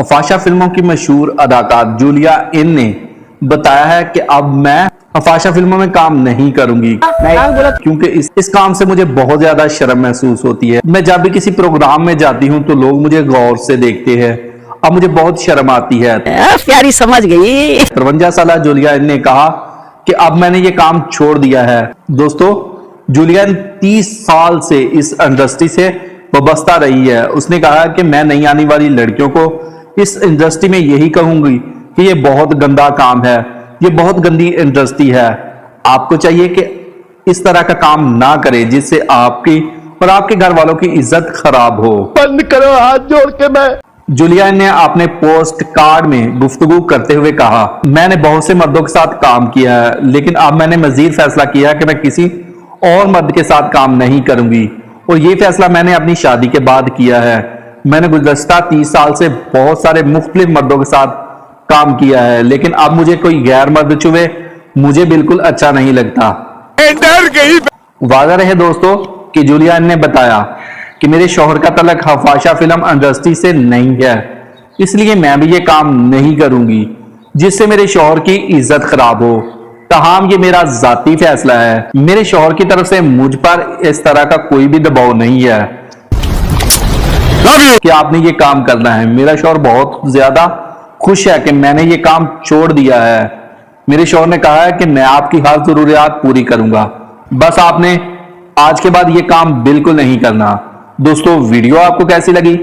हफाशा फिल्मों की मशहूर अदाकार जूलिया इन ने बताया है कि अब मैं हफाशा फिल्मों में काम नहीं करूंगी क्योंकि इस काम से मुझे बहुत ज्यादा शर्म महसूस होती है। मैं जब भी किसी प्रोग्राम में जाती हूँ तो लोग मुझे गौर से देखते हैं। अब मुझे बहुत शर्म आती है। प्यारी समझ गई। 53 साल जूलिया इन ने कहा कि अब मैंने ये काम छोड़ दिया है। दोस्तों, जूलिया 30 साल से इस इंडस्ट्री से वाबस्ता रही है। उसने कहा कि मैं नई आने वाली लड़कियों को इस इंडस्ट्री में यही कहूंगी कि ये बहुत गंदा काम है, ये बहुत गंदी इंडस्ट्री है। आपको चाहिए कि इस तरह का काम ना करें जिससे आपकी और आपके घर वालों की इज्जत खराब हो। बंद करो हाथ जोड़ के। मैं जूलिया ने अपने पोस्ट कार्ड में गुफ्तगू करते हुए कहा, मैंने बहुत से मर्दों के साथ काम किया है, लेकिन अब मैंने मजीद फैसला किया है कि मैं किसी और मर्द के साथ काम नहीं करूंगी और ये फैसला मैंने अपनी शादी के बाद किया है। मैंने गुज़श्ता 30 साल से बहुत सारे मुख्तलिफ मर्दों के साथ काम किया है, लेकिन अब मुझे कोई गैर मर्द छुए मुझे बिल्कुल अच्छा नहीं लगता। डर गई। वाज़ह रहे दोस्तों कि जूलिया ने बताया कि मेरे शौहर का तलक हफाशा फिल्म इंडस्ट्री से नहीं है, इसलिए मैं भी ये काम नहीं करूंगी जिससे मेरे शौहर की इज्जत खराब हो। तमाम ये मेरा जाती फैसला है। मेरे शौहर की तरफ से मुझ पर इस तरह का कोई भी दबाव नहीं है कि आपने ये काम करना है। मेरा शौहर बहुत ज्यादा खुश है कि मैंने ये काम छोड़ दिया है। मेरे शौहर ने कहा है कि मैं आपकी हर जरूरियात पूरी करूंगा, बस आपने आज के बाद ये काम बिल्कुल नहीं करना। दोस्तों, वीडियो आपको कैसी लगी?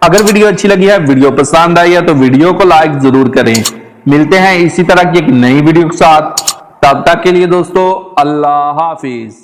अगर वीडियो अच्छी लगी है, वीडियो पसंद आई है तो वीडियो को लाइक जरूर करें। मिलते हैं इसी तरह की एक नई वीडियो के साथ। तब तक के लिए दोस्तों, अल्लाह हाफिज।